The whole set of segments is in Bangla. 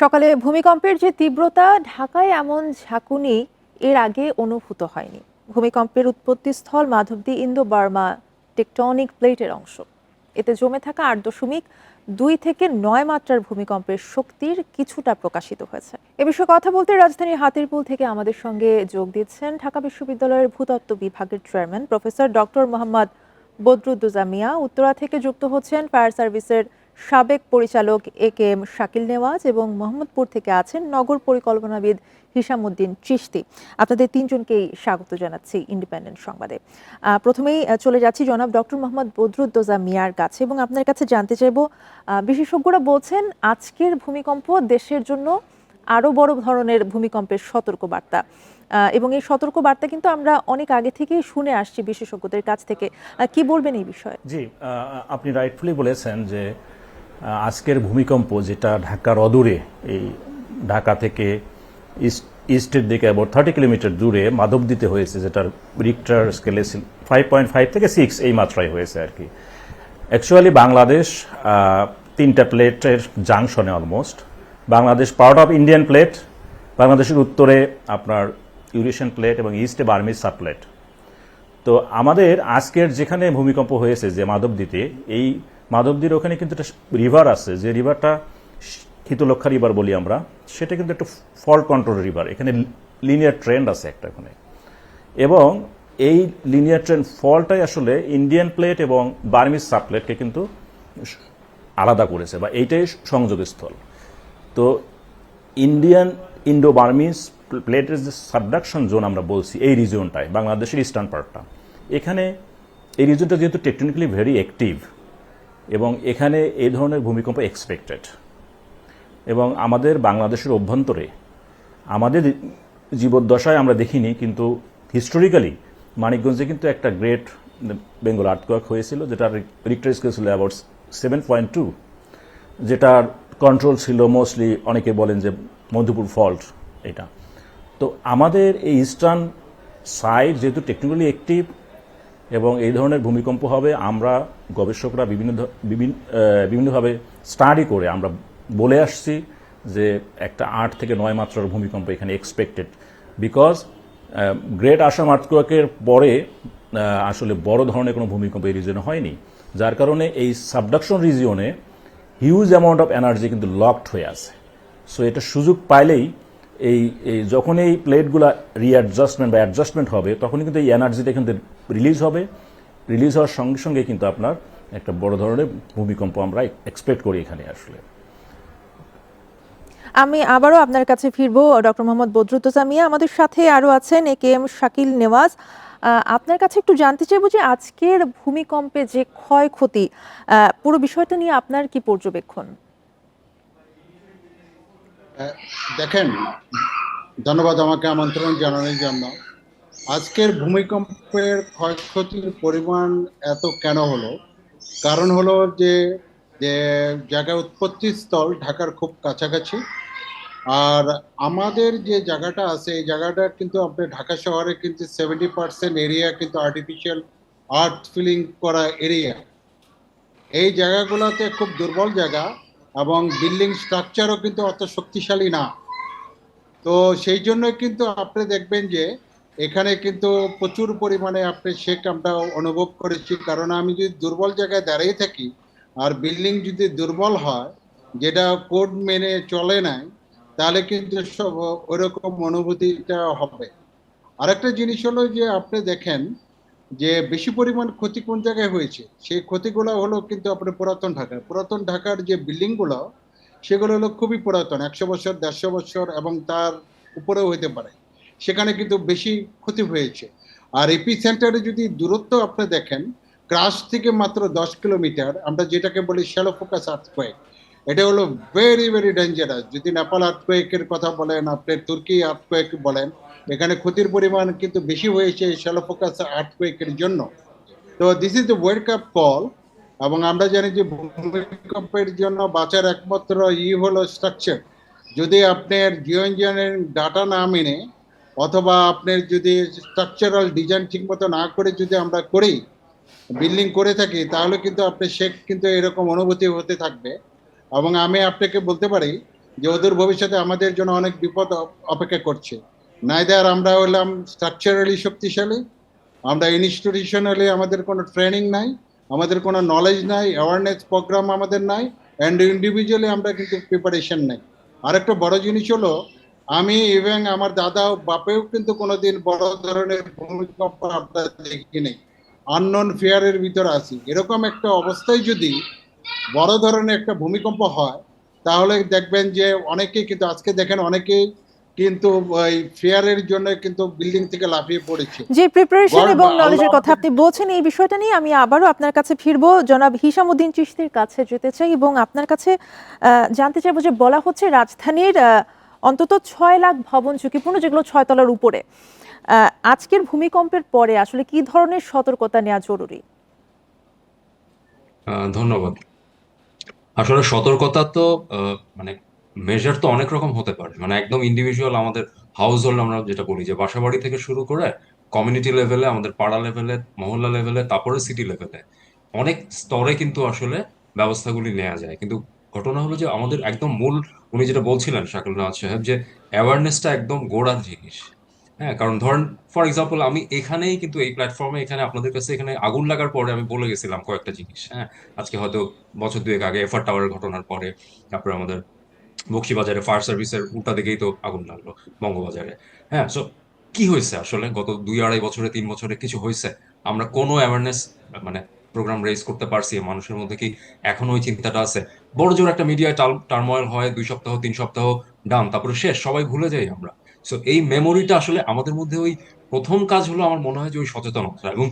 সকালে ভূমিকম্পের যে তীব্রতা, ঢাকায় এমন ঝাঁকুনি এর আগে অনুভূত হয়নি। ভূমিকম্পের উৎপত্তিস্থল মাধবদী ইন্দো বার্মা টেকটনিক প্লেটের অংশ। এতে জমে থাকা 8.2 থেকে 9 মাত্রার ভূমিকম্পের শক্তির কিছুটা প্রকাশিত হয়েছে। এ বিষয়ে কথা বলতে রাজধানীর হাতিরপুল থেকে আমাদের সঙ্গে যোগ দিচ্ছেন ঢাকা বিশ্ববিদ্যালয়ের ভূতত্ত্ব বিভাগের chairman professor doctor Mohammad Badruddoza Mia. Uttara থেকে যুক্ত হচ্ছেন ফায়ার সার্ভিসের সাবেক পরিচালক এ.কে.এম. শাকিল নেওয়াজ এবং মোহাম্মদপুর থেকে আছেন নগর পরিকল্পনাবিদ হিশামুদ্দিন চিশতি। আপনাদের তিনজনকেই স্বাগত জানাচ্ছি ইন্ডিপেন্ডেন্ট সংবাদে। প্রথমেই চলে যাচ্ছি জনাব ডক্টর মোহাম্মদ বদরুদ্দোজা মিয়ার কাছে এবং আপনার কাছে জানতে চাইব, বিশেষজ্ঞরা বলছেন আজকের ভূমিকম্প দেশের জন্য আরো বড় ধরনের ভূমিকম্পের সতর্কবার্তা, এবং এই সতর্কবার্তা কিন্তু আমরা অনেক আগে থেকেই শুনে আসছি বিশেষজ্ঞদের কাছ থেকে। কি বলবেন এই বিষয়ে? জি, আপনি রাইটফুলি বলেছেন যে আজকের ভূমিকম্প যেটা ঢাকার অদূরে, এই ঢাকা থেকে ইস্টের দিকে অ্যাবাউট 30 কিলোমিটার দূরে মাধবদীতে হয়েছে, যেটা রিক্টার স্কেলে 5.5 থেকে 6 এই মাত্রায় হয়েছে আর কি। অ্যাকচুয়ালি বাংলাদেশ তিনটা প্লেটের জাংশনে almost. Bangladesh part of Indian plate, বাংলাদেশের উত্তরে আপনার ইউরেশিয়ান প্লেট এবং ইস্টে বার্মিজ সাবপ্লেট। তো আমাদের আজকের যেখানে ভূমিকম্প হয়েছে যে মাধবদীতে, এই মাধবদীর ওখানে কিন্তু একটা রিভার আছে, যে রিভারটা শীতলক্ষা রিভার বলি আমরা, সেটা কিন্তু একটা ফল্ট কন্ট্রোল রিভার। এখানে লিনিয়ার ট্রেন্ড আছে একটা ওখানে, এবং এই লিনিয়ার ট্রেন্ড ফলটাই আসলে ইন্ডিয়ান প্লেট এবং বার্মিজ সাবপ্লেটকে কিন্তু আলাদা করেছে, বা এইটাই সংযোগস্থল। তো ইন্ডো বার্মিজ প্লেটের যে সাবডাকশন জোন আমরা বলছি, এই রিজিয়নটায় বাংলাদেশের ইস্টার্ন পার্টটা, এখানে এই রিজনটা যেহেতু টেকটনিক্যালি ভেরি অ্যাক্টিভ, এবং এখানে এই ধরনের ভূমিকম্প এক্সপেক্টেড। এবং আমাদের বাংলাদেশের অভ্যন্তরে আমাদের জীবদ্দশায় আমরা দেখিনি, কিন্তু হিস্টোরিক্যালি মানিকগঞ্জে কিন্তু একটা গ্রেট বেঙ্গল আর্থকোয়েক হয়েছিল, যেটা রিক্টার স্কেল ছিল অ্যাবাউট 7.2, যেটার কন্ট্রোল ছিল মোস্টলি, অনেকে বলেন যে মধুপুর ফল্ট এটা। তো আমাদের এই ইস্টার্ন সাইড যেহেতু টেকনিক্যালি অ্যাক্টিভ এবং এই ধরনের ভূমিকম্প হবে, আমরা গবেষকরা বিভিন্নভাবে স্টাডি করে আমরা বলে আসছি যে একটা 8 থেকে 9 মাত্রার ভূমিকম্প এখানে এক্সপেক্টেড, বিকজ গ্রেট আসাম আর্থকোয়েকের পরে আসলে বড় ধরনের কোনো ভূমিকম্প এই রিজিয়নে হয়নি, যার কারণে এই সাবডাকশন রিজিয়নে হিউজ অ্যামাউন্ট অফ এনার্জি কিন্তু লকড হয়ে আছে। সো এটা সুযোগ পাইলেই এই যখন এই প্লেটগুলো রিঅ্যাডজাস্টমেন্ট বা অ্যাডজাস্টমেন্ট হবে, তখনই কিন্তু এই এনার্জিটা কিন্তু রিলিজ হবে। রিলিজ হওয়ার সঙ্গে সঙ্গে কিন্তু আপনার একটা বড় ধরনের ভূমিকম্প আমরা এক্সপেক্ট করি এখানে আসলে। আমি আবারও আপনার কাছে ফিরবো ডক্টর মোহাম্মদ বদরুদ্দোজা মিয়া। আমাদের সাথে আরো আছেন এ.কে.এম. শাকিল নেওয়াজ। আপনার কাছে একটু জানতে চাইবো যে আজকের ভূমিকম্পে যে ক্ষয়ক্ষতি, পুরো বিষয়টা নিয়ে আপনার কি পর্যবেক্ষণ? দেখেন, ধন্যবাদ আমাকে আমন্ত্রণ জানানোর জন্য। আজকের ভূমিকম্পের ক্ষয়ক্ষতির পরিমাণ এত কেন হলো? কারণ হলো যে যে জায়গা উৎপত্তি স্থল ঢাকার খুব কাছাকাছি, আর আমাদের যে জায়গাটা আছে এই জায়গাটা কিন্তু আপনার ঢাকা শহরে কিন্তু 70% এরিয়া কিন্তু আর্টিফিশিয়াল আর্থ ফিলিং করা এরিয়া। এই জায়গাগুলোতে খুব দুর্বল জায়গা, এবং বিল্ডিং স্ট্রাকচারও কিন্তু অত শক্তিশালী না। তো সেই জন্য কিন্তু আপনি দেখবেন যে এখানে কিন্তু প্রচুর পরিমাণে আপনি শেক আমরা অনুভব করেছি। কারণ আমি যদি দুর্বল জায়গায় দাঁড়িয়ে থাকি আর বিল্ডিং যদি দুর্বল হয়, যেটা কোড মেনে চলে নাই, তাহলে কিন্তু সব ওরকম অনুভূতিটা হবে। আরেকটা জিনিস হলো যে আপনি দেখেন যে বেশি পরিমাণ ক্ষতি কোন জায়গায় হয়েছে, সেই ক্ষতিগুলো হলো কিন্তু আপনার পুরাতন ঢাকার যে বিল্ডিংগুলো, সেগুলো হলো খুবই পুরাতন, 100 বছর 150 বছর এবং তার উপরেও হইতে পারে। সেখানে কিন্তু বেশি ক্ষতি হয়েছে। আর এপি সেন্টারে যদি দূরত্ব আপনি দেখেন, ক্রাশ থেকে মাত্র 10 কিলোমিটার, আমরা যেটাকে বলি শ্যালো ফোকাস আর্থকোয়েক, এটা হলো ভেরি ভেরি ডেঞ্জারাস। যদি নেপাল আর্থকোয়েকের কথা বলেন, আপনি তুর্কি আর্থকোয়েক বলেন, এখানে ক্ষতির পরিমাণ কিন্তু বেশি হয়েছে শ্যালো ফোকাস আর্থকোয়েকের জন্য। তো this is the world cup call. এবং আমরা জানি যে ভূমিকম্পের জন্য বাঁচার একমাত্র হলো স্ট্রাকচার। যদি আপনার জিও ইঞ্জিনিয়ারিং ডাটা না মেনে, অথবা আপনার যদি স্ট্রাকচারাল ডিজাইন ঠিক মতো না করে যদি আমরা করি, বিল্ডিং করে থাকি, তাহলে কিন্তু আপনি শেখ কিন্তু এরকম অনুভূতি হতে থাকবে। এবং আমি আপনাকে বলতে পারি যে ওদের ভবিষ্যতে আমাদের জন্য অনেক বিপদ অপেক্ষা করছে। নাইদার আমরা হলাম স্ট্রাকচারালি শক্তিশালী, আমরা ইনস্টিটিউশনালি আমাদের কোনো ট্রেনিং নাই, আমাদের কোনো নলেজ নাই, অ্যাওয়ারনেস প্রোগ্রাম আমাদের নাই, অ্যান্ড ইন্ডিভিজুয়ালি আমরা কিন্তু প্রিপারেশন নাই। আরেকটা বড় জিনিস হলো, আমি ইভেন আমার দাদা বাপেও কিন্তু কোনোদিন বড় ধরনের ভূমিকম্প আমরা দেখি নাই, আননোন ফিয়ারের ভিতরে আছি। এরকম একটা অবস্থায় যদি বড় ধরনের একটা ভূমিকম্প হয়, তাহলে দেখবেন যে অনেকেই কিন্তু আজকে দেখেন অনেকেই কিন্তু ওই ফেয়ারের জন্য কিন্তু বিল্ডিং থেকে লাফিয়ে পড়েছে। যে প্রিপারেশন এবং আল্লাহ নলেজের কথা আমাদের- আপনি বলছেন, এই বিষয়টা নিয়ে আমি আবারও আপনার কাছে ফিরবো। জনাব হিশামুদ্দিন চিশতির কাছে যেতে চাই এবং আপনার কাছে জানতে চাইবো যে বলা হচ্ছে রাজধানীর অন্তত 6 লাখ ভবন ঝুঁকিপূর্ণ, যেগুলো 6 তলার উপরে। আজকের ভূমিকম্পের পরে আসলে কি ধরনের সতর্কতা নেওয়া জরুরি? ধন্যবাদ। আসলে সতর্কতা তো মানে মেজার তো অনেক রকম হতে পারে, মানে একদম ইন্ডিভিজুয়াল আমাদের হাউস হোল্ড আমরা যেটা বলি যে বাসা বাড়ি থেকে শুরু করে কমিউনিটি লেভেলে, আমাদের পাড়া লেভেলে, মহল্লা লেভেলে, তারপরে সিটি লেভেলে অনেক স্তরে কিন্তু আসলে ব্যবস্থাগুলি নেওয়া যায়। কিন্তু ঘটনা হলো যে আমাদের একদম মূল, উনি যেটা বলছিলেন শাকিল নাওয়াজ সাহেব, যে অ্যাওয়ারনেসটা একদম গোড়ার জিনিস। হ্যাঁ, কারণ ধরেন ফর এক্সাম্পল আমি এখানেই কিন্তু এই প্ল্যাটফর্মে এখানে আপনাদের কাছে এখানে আগুন লাগার পরে আমি বলে গেছিলাম কয়েকটা জিনিস। হ্যাঁ, আজকে হয়তো বছর দুয়েক আগে এফআর টাওয়ারের ঘটনার পরে, তারপরে আমাদের বকশীবাজারে ফায়ার সার্ভিসের উল্টা দিকেই তো আগুন লাগলো, বঙ্গবাজারে। হ্যাঁ, সো কি হয়েছে আসলে গত 2-2.5 বছরে, 3 বছরে কিছু হয়েছে? আমরা কোনো অ্যাওয়ারনেস মানে প্রোগ্রাম রেজ করতে পারছি? মানুষের মধ্যে কি এখনো ওই চিন্তাটা আছে? বড় জোর একটা মিডিয়ায় টার্মোয়েল হয়, 2 সপ্তাহ 3 সপ্তাহ ডান, তারপরে শেষ, সবাই ভুলে যাই আমরা। সো এই মেমোরিটা আসলে আমাদের মধ্যে, ওই প্রথম কাজ হলো আমার মনে হয় যে ওই সচেতনতা। এবং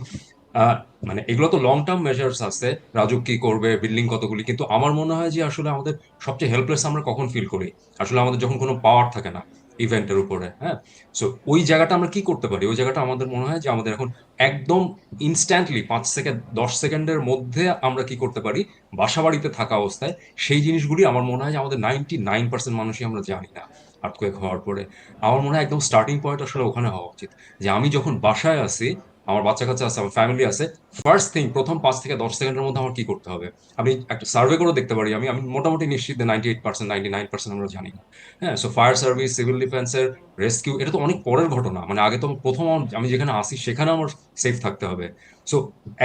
মানে এগুলো তো লং টার্ম মেজার্স আছে, রাজুক কি করবে, বিল্ডিং কতগুলি, কিন্তু আমার মনে হয় যে আসলে আমাদের সবচেয়ে হেল্পলেস আমরা কখন ফিল করি? আসলে আমাদের যখন কোনো পাওয়ার থাকে না ইভেন্টের উপরে। হ্যাঁ, সো ওই জায়গাটা আমরা কি করতে পারি? ওই জায়গাটা আমাদের মনে হয় যে আমাদের এখন একদম ইনস্ট্যান্টলি 5 সেকেন্ড 10 সেকেন্ডের মধ্যে আমরা কি করতে পারি বাসা বাড়িতে থাকা অবস্থায়, সেই জিনিসগুলি আমার মনে হয় যে আমাদের 99% মানুষই আমরা জানি না। আর্থকুয়েক হওয়ার পরে আমার মনে হয় একদম স্টার্টিং পয়েন্ট আসলে ওখানে হওয়া উচিত, যে আমি যখন বাসায় আছি, আমার বাচ্চা কাচ্চা আছে, আমার ফ্যামিলি আছে, ফার্স্ট থিং প্রথম 5 থেকে 10 সেকেন্ডের মধ্যে আমার কি করতে হবে? আমি একটা সার্ভে করে দেখতে পারি, আমি আমি মোটামুটি নিশ্চিত যে 98% 99% আমরা জানি না। হ্যাঁ, সো ফায়ার সার্ভিস, সিভিল ডিফেন্সের রেস্কিউ, এটা তো অনেক পরের ঘটনা। মানে আগে তো প্রথম আমি যেখানে আসি সেখানে আমার সেফ থাকতে হবে। সো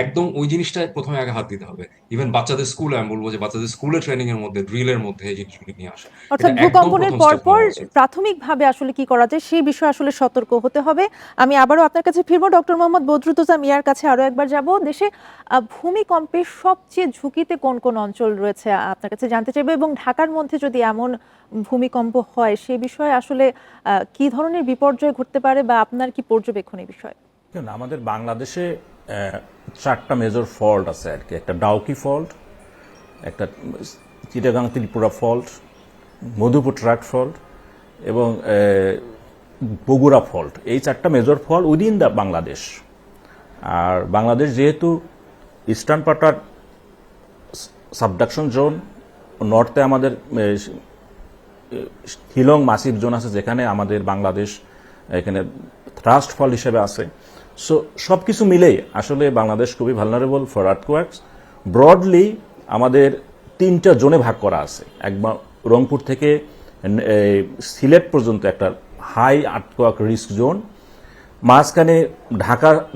একদম ওই জিনিসটা প্রথমে আগে হাত দিতে হবে। ইভেন বাচ্চাদের স্কুলে আমি বলবো যে বাচ্চাদের স্কুলে ট্রেনিং এর মধ্যে, ড্রিলের মধ্যে এই জিনিসগুলি নিয়ে আসা, অর্থাৎ এটা একদম ভূকম্পনের প্রথম স্টেপ পরপর হওয়া উচিত। প্রাথমিকভাবে আসলে কি করা যায় সেই বিষয়ে আসলে সতর্ক হতে হবে। আমি আবারও আপনার কাছে ফিরবো, ডক্টর মোহাম্মদ বদরুদ্দোজা মিয়ার কাছে আরো একবার যাব। দেশে ভূমিকম্পের সবচেয়ে ঝুঁকিতে কোন কোন অঞ্চল রয়েছে আপনার কাছে জানতে চাইবো, এবং ঢাকার মধ্যে যদি এমন ভূমিকম্প হয় সেই বিষয়ে আসলে কি ধরনের বিপর্যয় ঘটতে পারে বা আপনার কি পর্যবেক্ষণ এই বিষয়ে? দেখুন, আমাদের বাংলাদেশে 4টা মেজর ফল্ট আছে আর কি। একটা ডাউকি ফল্ট, একটা Chittagong Tripura fault, Madhupur tract fault এবং বগুড়া ফল্ট। এই 4টা major fault within the Bangladesh. আর বাংলাদেশ যেহেতু ইস্টার্ন পার্টার সাবডাকশন জোন, নর্থে আমাদের হিলং মাসিভ জোন আছে, যেখানে আমাদের বাংলাদেশ এখানে থ্রাস্ট ফল হিসেবে আছে। সো সব কিছু মিলেই আসলে বাংলাদেশ খুবই ভালনারেবল ফর আর্থকোয়াকস। ব্রডলি আমাদের 3টা জোনে ভাগ করা আছে। একবার রংপুর থেকে সিলেট পর্যন্ত একটা হাই আর্থকোয়াক রিস্ক জোন, মাঝখানে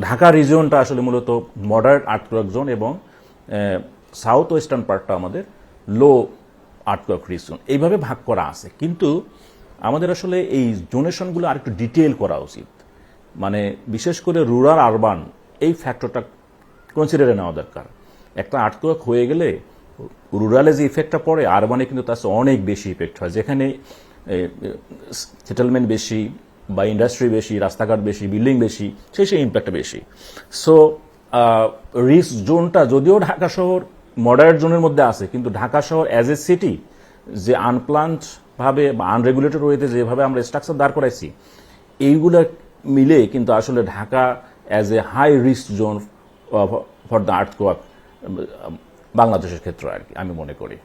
ঢাকা রিজিয়নটা আসলে মূলত মডারেট আর্থকোয়াক জোন, এবং সাউথ ওয়েস্টার্ন পার্টটা আমাদের লো আর্থকোয়াক রিস্ক জোন। এইভাবে ভাগ করা আছে। কিন্তু আমাদের আসলে এই জোনেশনগুলো আরেকটু ডিটেইল করা উচিত। মানে বিশেষ করে রুরাল আরবান এই ফ্যাক্টরটা কনসিডারে নেওয়া দরকার। একটা আর্থকোয়াক হয়ে গেলে রুরালে যে ইফেক্টটা পড়ে, আরবানে কিন্তু তার অনেক বেশি ইফেক্ট হয়, যেখানে সেটেলমেন্ট বেশি বা ইন্ডাস্ট্রি বেশি, রাস্তাঘাট বেশি, বিল্ডিং বেশি, সেই ইম্প্যাক্টটা বেশি। সো রিস্ক জোনটা যদিও ঢাকা শহর মডারেট জোনের মধ্যে আছে, কিন্তু ঢাকা শহর অ্যাজ এ সিটি যে আনপ্লান্ট ভাবে বা আনরেগুলেটেড ওয়েতে যেভাবে আমরা স্ট্রাকচার দাঁড় করাইছি, এইগুলো মিলে কিন্তু আসলে Dhaka as a high risk zone for the earthquake বাংলাদেশের ক্ষেত্রে আর কি আমি মনে করি।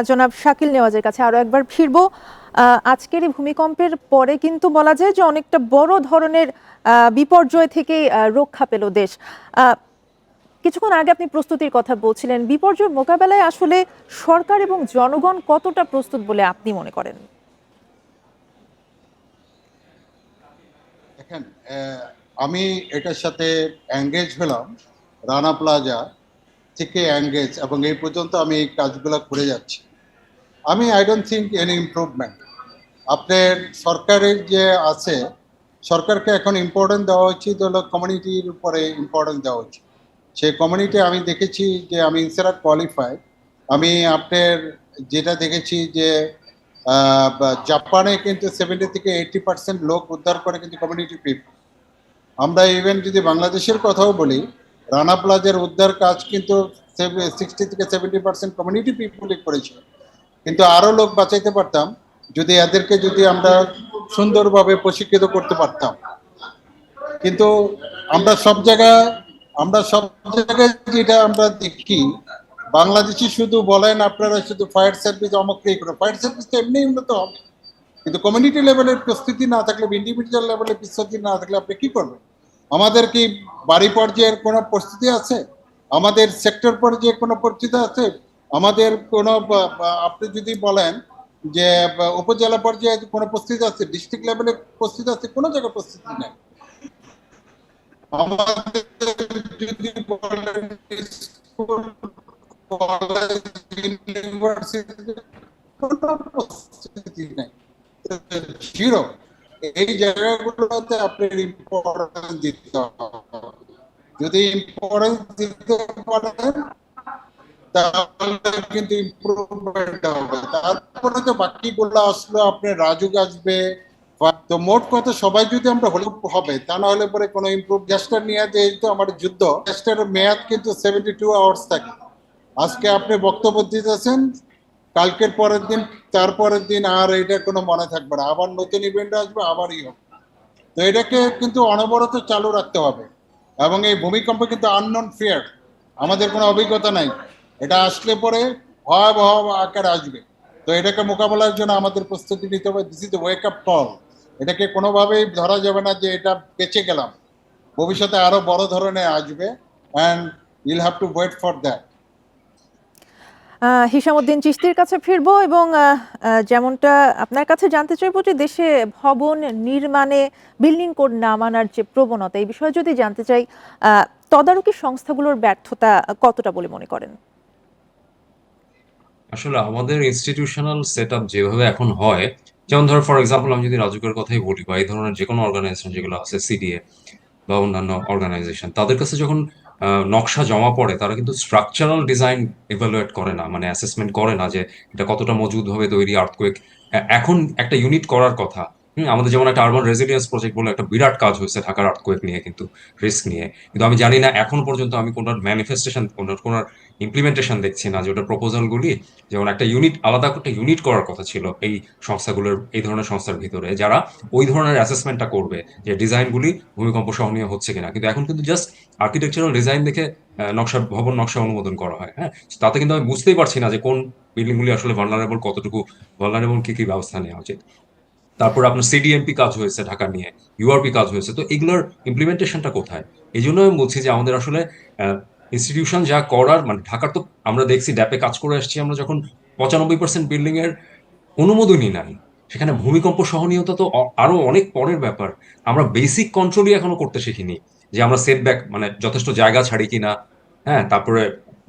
জনাব শাকিল নেওয়াজের কাছে আরো একবার ফিরবো। আজকের এই ভূমিকম্পের পরে কিন্তু বলা যায় যে অনেকটা বড় ধরনের বিপর্যয় থেকে রক্ষা পেল দেশ। কিছুক্ষণ আগে আপনি প্রস্তুতির কথা বলছিলেন, বিপর্যয় মোকাবেলায় আসলে সরকার এবং জনগণ কতটা প্রস্তুত বলে আপনি মনে করেন? দেখেন, আমি এটার সাথে এঙ্গেজ হলাম রানা প্লাজা থেকে এঙ্গেজ, এবং এই পর্যন্ত আমি এই কাজগুলো করে যাচ্ছি। আমি I don't think any improvement. আপনার সরকারের যে আছে, সরকারকে এখন ইম্পর্টেন্ট দেওয়া উচিত হলো কমিউনিটির উপরে ইম্পর্টেন্ট দেওয়া উচিত। সেই কমিউনিটি আমি দেখেছি যে আমি ইনসারা কোয়ালিফাইড। আমি আপনার যেটা দেখেছি যে জাপানে কিন্তু 70 থেকে 80% লোক উদ্ধার করে কিন্তু কমিউনিটি পিপল। আমরা ইভেন যদি বাংলাদেশের কথাও বলি, রানা প্লাজার উদ্ধার কাজ কিন্তু 60 থেকে 70% কমিউনিটি পিপলই করেছে। কিন্তু আরো লোক বাঁচাইতে পারতাম যদি এদেরকে যদি আমরা সুন্দরভাবে প্রশিক্ষিত করতে পারতাম। কিন্তু আমরা সব জায়গায় যেটা আমরা দেখি, বাংলাদেশি শুধু বলেন আপনারা শুধু ফায়ার সার্ভিস অমুকই করে, ফায়ার সার্ভিস তো এমনি উন্নত হবে, কিন্তু কমিউনিটি লেভেলের প্রস্তুতি না থাকলে, ইন্ডিভিজুয়াল লেভেলের প্রস্তুতি না থাকলে আপনি কি করবেন? আমাদের কি বাড়ি পর্যায়ের কোনো প্রস্তুতি আছে? আমাদের সেক্টর পর্যায়ে কোনো প্রস্তুতি আছে? আমাদের কোনো আপনি যদি বলেন যে উপজেলা পর্যায়ে কোনো প্রস্তুতি আছে, ডিস্ট্রিক্ট লেভেলে প্রস্তুতি আছে, কোনো জায়গায় প্রস্তুতি নেই। আমাদের যদি বলেন স্কুল, কলেজ, ইউনিভার্সিটি, কোনো প্রস্তুতি নেই, জিরো। এই জায়গাগুলোতে আপনার ইম্পর্টেন্স দিতে হবে। যদি ইম্পর্টেন্স দিতে পারেন তাহলে কিন্তু ইমপ্রুভমেন্ট হবে। তারপরে তো বাকিগুলো আসলো আপনার রাজুক আসবে। তো মোট কথা সবাই যদি আমরা হলে হবে, তা না হলে পরে কোনো ইমপ্রুভ। গ্যাসটার নিয়ে যেহেতু আমার যুদ্ধ, গ্যাসটার মেয়াদ কিন্তু 72 আওয়ার্স থাকে। আজকে আপনি বক্তব্য দিতেছেন, কালকের পরের দিন, তারপরের দিন আর এটা কোনো মনে থাকবে না, আবার নতুন ইভেন্ট আসবে, আবারই হবে। তো এটাকে কিন্তু অনবরত চালু রাখতে হবে। এবং এই ভূমিকম্প কিন্তু আননোন ফিয়ার, আমাদের কোনো অভিজ্ঞতা নাই। এটা আসলে পরে ভয়াবহ আকারে আসবে। তো এটাকে মোকাবেলার জন্য আমাদের প্রস্তুতি নিতে হবে। This is the wake up call. এটাকে কোনোভাবেই ধরা যাবে না যে এটা বেঁচে গেলাম, ভবিষ্যতে আরো বড় ধরনের আসবে, and you'll have to wait for that. Hishamuddin চিশতির কাছে ফিরবো এবং যেমনটা আপনার কাছে জানতে চাইবো যে দেশে ভবন নির্মাণে বিল্ডিং কোড না মানার যে প্রবণতা, এই বিষয়ে যদি জানতে চাই, তদারকি সংস্থাগুলোর ব্যর্থতা কতটা বলে মনে করেন? আসলে আমাদের ইনস্টিটিউশনাল সেট আপ যেভাবে এখন হয়, যেমন ধর ফর এক্সাম্পল আমি যদি রাজুকের কথাই বলি বা এই ধরনের যে কোনো অর্গানাইজেশন যেগুলো আছে, সিডিএ বা অন্যান্য অর্গানাইজেশন, তাদের কাছে যখন নকশা জমা পড়ে, তারা কিন্তু স্ট্রাকচারাল ডিজাইন ইভালুয়েট করে না, মানে অ্যাসেসমেন্ট করে না যে এটা কতটা মজবুতভাবে তৈরি, আর্থকোয়েক। এখন একটা ইউনিট করার কথা। আমাদের যেমন একটা আরবান রেজিলিয়েন্স প্রজেক্ট বলে একটা বিরাট কাজ হয়েছে ঢাকার আর্থকোয়েক নিয়ে, কিন্তু রিস্ক নিয়ে। কিন্তু আমি জানি না এখন পর্যন্ত আমি কোন ম্যানিফেস্টেশন, কোন ইমপ্লিমেন্টেশন দেখছি না যে ওটার প্রপোজালগুলি, যেমন একটা ইউনিট, আলাদা একটা ইউনিট করার কথা ছিল এই সংস্থাগুলোর, এই ধরনের সংস্থার ভিতরে, যারা ওই ধরনের অ্যাসেসমেন্টটা করবে যে ডিজাইনগুলি ভূমিকম্প সহনীয় হচ্ছে কিনা। কিন্তু এখন কিন্তু জাস্ট আর্কিটেকচারাল ডিজাইন দেখে ভবন নকশা অনুমোদন করা হয়। হ্যাঁ, তাতে কিন্তু আমি বুঝতেই পারছি না যে কোন বিল্ডিংগুলি আসলে ভালনারেবল, কতটুকু ভালনারেবল, কি কি ব্যবস্থা নেওয়া উচিত। তারপর আপনার সিডিএমপি কাজ হয়েছে ঢাকা নিয়ে, ইউআরপি কাজ হয়েছে, তো এগুলোর ইমপ্লিমেন্টেশনটা কোথায়? এই জন্য আমি বলছি যে আমাদের আসলে ইনস্টিটিউশন যা করার, মানে ঢাকার তো আমরা দেখছি ড্যাপে কাজ করে আসছি আমরা, যখন 95% বিল্ডিং এর অনুমোদনই নাই, সেখানে ভূমিকম্প সহনীয়তা তো আরো অনেক পরের ব্যাপার। আমরা বেসিক কন্ট্রোলই এখনো করতে শিখিনি, যে আমরা সেটব্যাক মানে যথেষ্ট জায়গা ছাড়ি কিনা। হ্যাঁ, তারপরে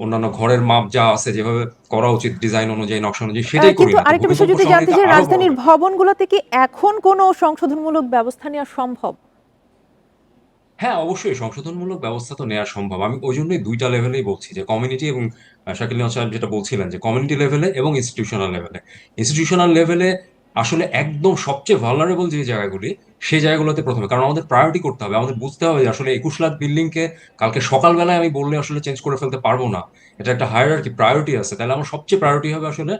অন্যান্য ঘরের মাপ যা আছে যেভাবে করা উচিত ডিজাইন অনুযায়ী, নকশা অনুযায়ী, সেটাই করি কিন্তু না। তো আরেকটা বিষয় ভূমিকম্প যদি জানতে সহনীয়তা চাই, আরো বড় রাজধানীর ব্যাপার। ভবনগুলোতে কি এখন কোনো সংশোধনমূলক ব্যবস্থা নেওয়া সম্ভব? হ্যাঁ, অবশ্যই সংশোধনমূলক ব্যবস্থা তো নেওয়া সম্ভব। আমি ওই জন্যই দুইটা লেভেলেই বলছি, যে কমিউনিটি এবং শাকিল নিয়াজ সাহেব যেটা বলছিলেন, যে কমিউনিটি লেভেলে এবং ইনস্টিটিউশনাল লেভেলে। ইনস্টিটিউশনাল লেভেলে আসলে একদম সবচেয়ে ভালনারেবল যে জায়গাগুলি, সেই জায়গাগুলোতে প্রথমে, কারণ আমাদের প্রায়োরিটি করতে হবে। আমাদের বুঝতে হবে যে আসলে 21 লাখ বিল্ডিং কে কালকে সকালবেলায় আমি বললে আসলে চেঞ্জ করে ফেলতে পারবো না। এটা একটা হায়ারার্কি, প্রায়োরিটি আছে। তাহলে আমার সবচেয়ে প্রায়োরিটি হবে আসলে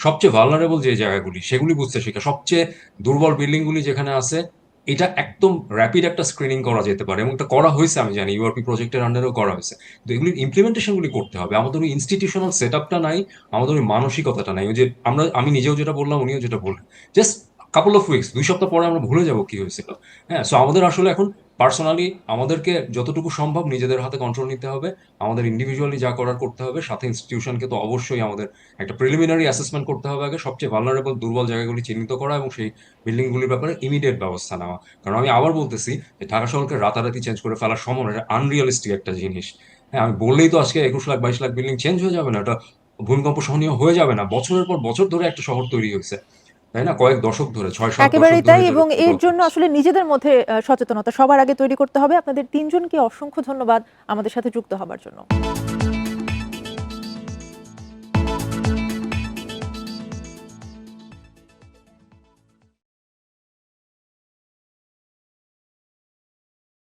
সবচেয়ে ভালনারেবল যে জায়গাগুলি, সেগুলি বুঝতে শেখা। সবচেয়ে দুর্বল বিল্ডিংগুলি যেখানে আছে, এটা একদম র্যাপিড একটা স্ক্রিনিং করা যেতে পারে, এবং এটা করা হয়েছে আমি জানি, ইউআরপি প্রজেক্টের আন্ডারেও করা হয়েছে। তো এগুলির ইমপ্লিমেন্টেশন গুলি করতে হবে। আমাদের ওই ইনস্টিটিউশনাল সেট আপটা নাই, আমাদের ওই মানসিকতাটা নাই। ওই যে আমি নিজেও যেটা বললাম, উনিও যেটা বললেন, জাস্ট কাপল অফ উইকস, 2 সপ্তাহ পরে আমরা ভুলে যাবো কি হয়েছিল। হ্যাঁ, সো আমাদের আসলে এখন পার্সোনালি আমাদেরকে যতটুকু সম্ভব নিজেদের হাতে কন্ট্রোল নিতে হবে, আমাদের ইন্ডিভিজুয়ালি যা করার করতে হবে, সাথে ইনস্টিটিউশনকে তো অবশ্যই আমাদের একটা প্রিলিমিনারি অ্যাসেসমেন্ট করতে হবে আগে, সবচেয়ে ভালনারেবল দুর্বল জায়গাগুলি চিহ্নিত করা এবং সেই বিল্ডিংগুলির ব্যাপারে ইমিডিয়েট ব্যবস্থা নেওয়া। কারণ আমি আবার বলতেছি যে ঢাকা শহরকে রাতারাতি চেঞ্জ করে ফেলা সম্ভব না, এটা আনরিয়ালিস্টিক একটা জিনিস। হ্যাঁ, আমি বললেই তো আজকে 21 লাখ 22 লাখ বিল্ডিং চেঞ্জ হয়ে যাবে না, এটা ভূমিকম্প সহনীয় হয়ে যাবে না। বছরের পর বছর ধরে একটা শহর তৈরি হয়েছে, তাই না? কয়েক দশক ধরে, 6-7 দশক একেবারেই ধরে তাই, এটা এবং এর গ্রোথ জন্য হচ্ছে। আসলে নিজেদের মধ্যে সচেতনতা সবার আগে তৈরি করতে হবে। আপনাদের তিনজনকে অসংখ্য ধন্যবাদ আমাদের সাথে যুক্ত হবার জন্য।